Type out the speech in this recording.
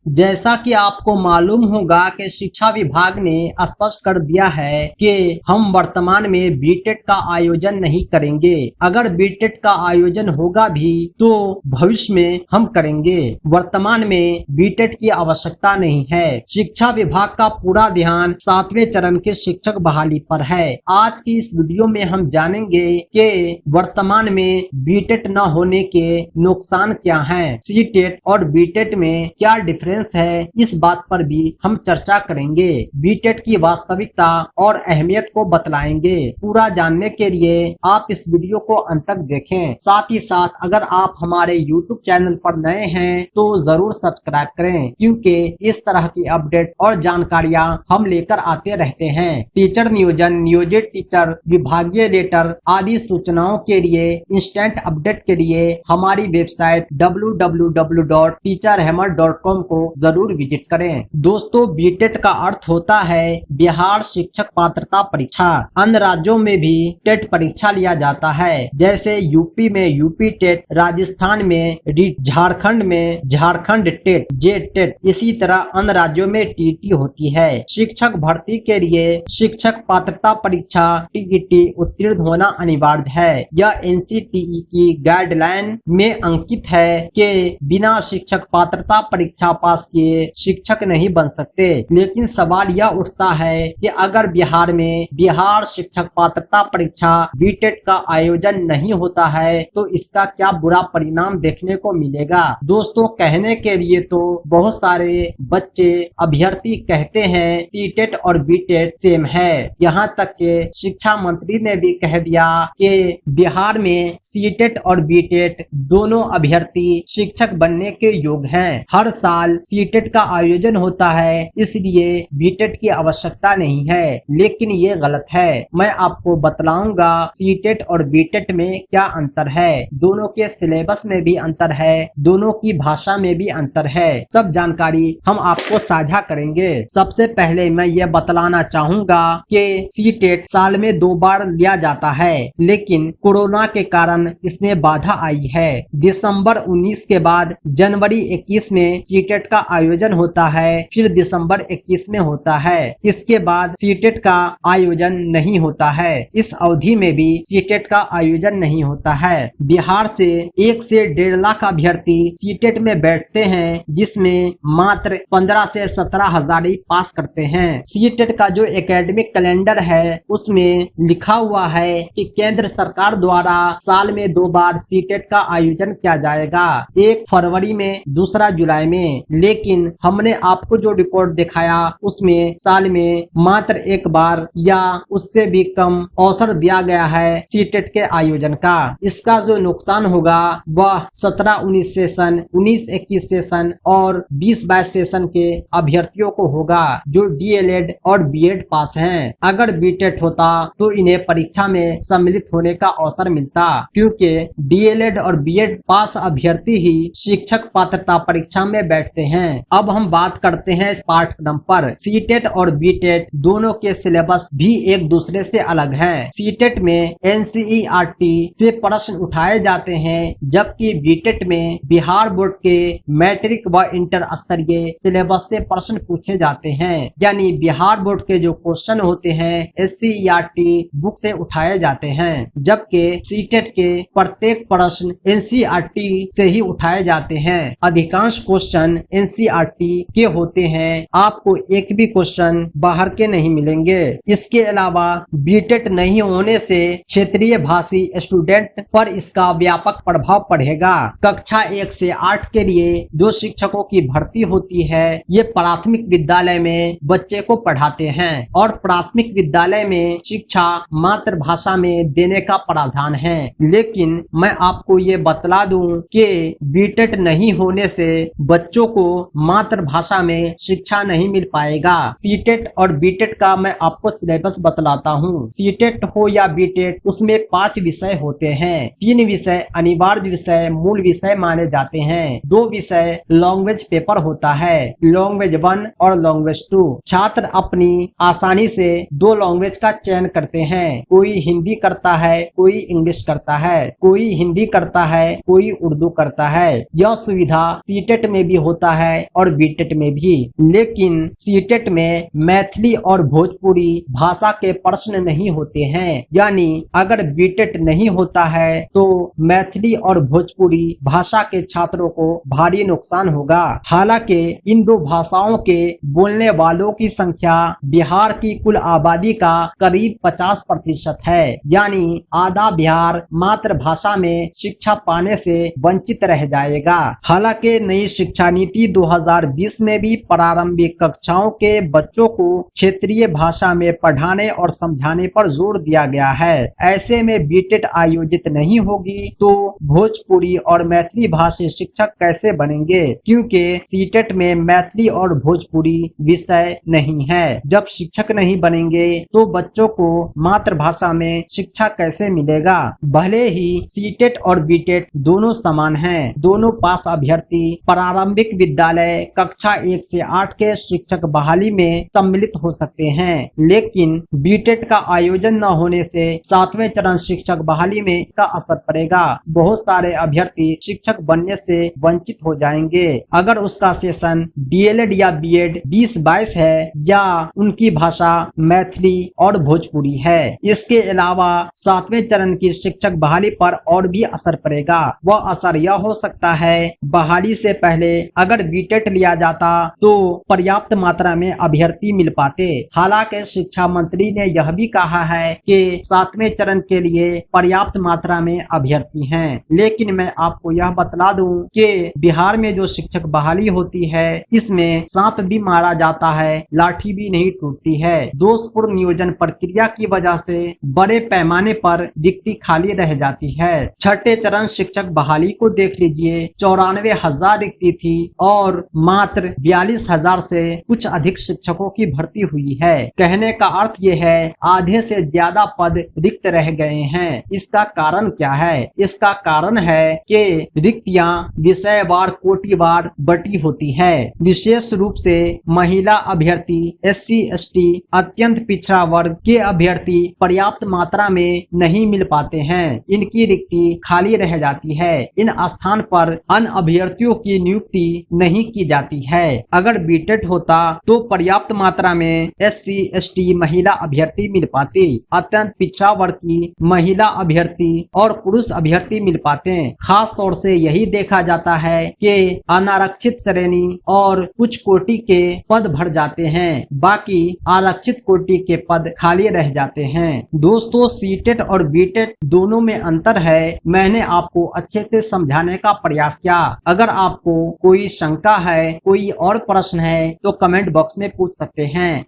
जैसा कि आपको मालूम होगा कि शिक्षा विभाग ने स्पष्ट कर दिया है कि हम वर्तमान में बीटेट का आयोजन नहीं करेंगे। अगर बीटेट का आयोजन होगा भी तो भविष्य में हम करेंगे। वर्तमान में बीटेट की आवश्यकता नहीं है। शिक्षा विभाग का पूरा ध्यान 7वें चरण के शिक्षक बहाली पर है। आज की इस वीडियो में हम जानेंगे कि वर्तमान में बीटेट न होने के नुकसान क्या हैं, सीटेट और बीटेट में क्या डिफरेंस है, इस बात पर भी हम चर्चा करेंगे। बीटेट की वास्तविकता और अहमियत को बतलाएंगे। पूरा जानने के लिए आप इस वीडियो को अंत तक देखें। साथ ही साथ अगर आप हमारे YouTube चैनल पर नए हैं तो जरूर सब्सक्राइब करें, क्योंकि इस तरह की अपडेट और जानकारियां हम लेकर आते रहते हैं। टीचर नियोजन, नियोजित टीचर, विभागीय लेटर आदि सूचनाओं के लिए, इंस्टेंट अपडेट के लिए हमारी वेबसाइट www.teacherhammer.com को जरूर विजिट करें। दोस्तों, बीटेट का अर्थ होता है बिहार शिक्षक पात्रता परीक्षा। अन्य राज्यों में भी टेट परीक्षा लिया जाता है, जैसे यूपी में यूपी टेट, राजस्थान में रीट, झारखंड में झारखंड टेट, जेट टेट। इसी तरह अन्य राज्यों में टीटी होती है। शिक्षक भर्ती के लिए शिक्षक पात्रता परीक्षा टीईटी उत्तीर्ण होना अनिवार्य है। यह एनसीटीई की गाइडलाइन में अंकित है कि बिना शिक्षक पात्रता परीक्षा पास किए शिक्षक नहीं बन सकते। लेकिन सवाल यह उठता है कि अगर बिहार में बिहार शिक्षक पात्रता परीक्षा बीटेट का आयोजन नहीं होता है तो इसका क्या बुरा परिणाम देखने को मिलेगा। दोस्तों, कहने के लिए तो बहुत सारे बच्चे अभ्यर्थी कहते हैं सीटेट और बीटेट सेम है। यहाँ तक के शिक्षा मंत्री ने भी कह दिया कि बिहार में सीटेट और बीटेट दोनों अभ्यर्थी शिक्षक बनने के योग्य हैं। हर साल सीटेट का आयोजन होता है, इसलिए बीटेट की आवश्यकता नहीं है। लेकिन ये गलत है। मैं आपको बतलाऊंगा सीटेट और बीटेट में क्या अंतर है। दोनों के सिलेबस में भी अंतर है, दोनों की भाषा में भी अंतर है। सब जानकारी हम आपको साझा करेंगे। सबसे पहले मैं ये बतलाना चाहूंगा कि सीटेट साल में 2 बार लिया जाता है, लेकिन कोरोना के कारण इसमें बाधा आई है। दिसंबर 19 के बाद जनवरी 21 में सीटेट का आयोजन होता है, फिर दिसंबर 21 में होता है। इसके बाद सीटेट का आयोजन नहीं होता है। इस अवधि में भी सीटेट का आयोजन नहीं होता है। बिहार से 1 से 1.5 लाख अभ्यर्थी सीटेट में बैठते हैं, जिसमें मात्र 15 से 17 हजार ही पास करते हैं। सीटेट का जो एकेडमिक कैलेंडर है उसमें लिखा हुआ है कि केंद्र सरकार द्वारा साल में 2 बार सीटेट का आयोजन किया जाएगा, 1 फरवरी में, दूसरा जुलाई में। लेकिन हमने आपको जो रिपोर्ट दिखाया उसमें साल में मात्र 1 बार या उससे भी कम अवसर दिया गया है सीटेट के आयोजन का। इसका जो नुकसान होगा वह 17-19 सेशन, 19-21 सेशन और 20-22 सेशन के अभ्यर्थियों को होगा जो डीएलएड और बीएड पास हैं। अगर बीटेट होता तो इन्हें परीक्षा में सम्मिलित होने का अवसर मिलता, क्योंकि डीएलएड और बीएड पास अभ्यर्थी ही शिक्षक पात्रता परीक्षा में बैठते हैं। अब हम बात करते हैं इस पाठ्यक्रम पर। सीटेट और बीटेट दोनों के सिलेबस भी एक दूसरे से अलग हैं। सीटेट में एनसीईआरटी से प्रश्न उठाए जाते हैं, जबकि बीटेट में बिहार बोर्ड के मैट्रिक व इंटर स्तरीय सिलेबस से प्रश्न पूछे जाते हैं। यानी बिहार बोर्ड के जो क्वेश्चन होते हैं एससीईआरटी बुक से उठाए जाते हैं, जबकि सीटेट के प्रत्येक प्रश्न एनसीईआरटी से ही उठाए जाते हैं। अधिकांश क्वेश्चन एनसीईआरटी के होते हैं, आपको एक भी क्वेश्चन बाहर के नहीं मिलेंगे। इसके अलावा बीटेट नहीं होने से क्षेत्रीय भाषी स्टूडेंट पर इसका व्यापक प्रभाव पड़ेगा। कक्षा 1 से 8 के लिए जो शिक्षकों की भर्ती होती है ये प्राथमिक विद्यालय में बच्चे को पढ़ाते हैं और प्राथमिक विद्यालय में शिक्षा मातृभाषा में देने का प्रावधान है। लेकिन मैं आपको ये बतला दूं कि बीटेट नहीं होने से बच्चों को मातृभाषा में शिक्षा नहीं मिल पाएगा। सीटेट और बीटेट का मैं आपको सिलेबस बतलाता हूँ। सीटेट हो या बीटेट, उसमें 5 विषय होते हैं। 3 विषय अनिवार्य विषय मूल विषय माने जाते हैं। 2 विषय लैंग्वेज पेपर होता है, लैंग्वेज 1 और लैंग्वेज 2। छात्र अपनी आसानी से 2 लैंग्वेज का चयन करते हैं। कोई हिंदी करता है, कोई इंग्लिश करता है, कोई हिंदी करता है, कोई उर्दू करता है। यह सुविधा सीटेट में भी होता है और बीटेट में भी, लेकिन सीटेट में मैथिली और भोजपुरी भाषा के प्रश्न नहीं होते हैं। यानी अगर बीटेट नहीं होता है तो मैथिली और भोजपुरी भाषा के छात्रों को भारी नुकसान होगा। हालांकि इन दो भाषाओं के बोलने वालों की संख्या बिहार की कुल आबादी का करीब 50% है। यानी आधा बिहार मातृभाषा में शिक्षा पाने से वंचित रह जाएगा। हालांकि नई शिक्षा नीति 2020 में भी प्रारंभिक कक्षाओं के बच्चों को क्षेत्रीय भाषा में पढ़ाने और समझाने पर जोर दिया गया है। ऐसे में बीटेट आयोजित नहीं होगी तो भोजपुरी और मैथिली भाषी शिक्षक कैसे बनेंगे, क्योंकि सीटेट में मैथिली और भोजपुरी विषय नहीं है। जब शिक्षक नहीं बनेंगे तो बच्चों को मातृभाषा में शिक्षा कैसे मिलेगा। भले ही सीटेट और बीटेट दोनों समान हैं, दोनों पास अभ्यर्थी प्रारंभिक विद्यालय कक्षा 1 से 8 के शिक्षक बहाली में सम्मिलित हो सकते हैं, लेकिन बीटेट का आयोजन न होने से 7वें चरण शिक्षक बहाली में इसका असर पड़ेगा। बहुत सारे अभ्यर्थी शिक्षक बनने से वंचित हो जाएंगे अगर उसका सेशन डीएलएड या बीएड 2022 है या उनकी भाषा मैथिली और भोजपुरी है। इसके अलावा 7वें चरण की शिक्षक बहाली पर और भी असर पड़ेगा। वह असर यह हो सकता है, बहाली से पहले अगर बीटेट लिया जाता तो पर्याप्त मात्रा में अभ्यर्थी मिल पाते। हालांकि शिक्षा मंत्री ने यह भी कहा है कि 7वें चरण के लिए पर्याप्त मात्रा में अभ्यर्थी हैं, लेकिन मैं आपको यह बतला दूं कि बिहार में जो शिक्षक बहाली होती है इसमें सांप भी मारा जाता है, लाठी भी नहीं टूटती है। दोषपूर्ण नियोजन प्रक्रिया की वजह से बड़े पैमाने पर रिक्ति खाली रह जाती है। छठे चरण शिक्षक बहाली को देख लीजिए, 94,000 रिक्ति थी और मात्र 42,000 से कुछ अधिक शिक्षकों की भर्ती हुई है। कहने का अर्थ ये है आधे से ज्यादा पद रिक्त रह गए हैं। इसका कारण क्या है? इसका कारण है कि रिक्तियां विषयवार कोटिवार बटी होती है। विशेष रूप से महिला अभ्यर्थी, SC ST अत्यंत पिछड़ा वर्ग के अभ्यर्थी पर्याप्त मात्रा में नहीं मिल पाते हैं। इनकी रिक्ति खाली रह जाती है। इन स्थान पर अन्य अभ्यर्थियों की नियुक्ति नहीं की जाती है। अगर बीटेट होता तो पर्याप्त मात्रा में SC ST महिला अभ्यर्थी मिल पाते, अत्यंत पिछड़ा वर्ग की महिला अभ्यर्थी और पुरुष अभ्यर्थी मिल पाते। खास तौर से यही देखा जाता है कि अनारक्षित श्रेणी और कुछ कोटि के पद भर जाते हैं, बाकी आरक्षित कोटि के पद खाली रह जाते हैं। दोस्तों, सीटेट और बीटेट दोनों में अंतर है, मैंने आपको अच्छे से समझाने का प्रयास किया। अगर आपको कोई शंका है, कोई और प्रश्न है तो कमेंट बॉक्स में पूछ सकते हैं।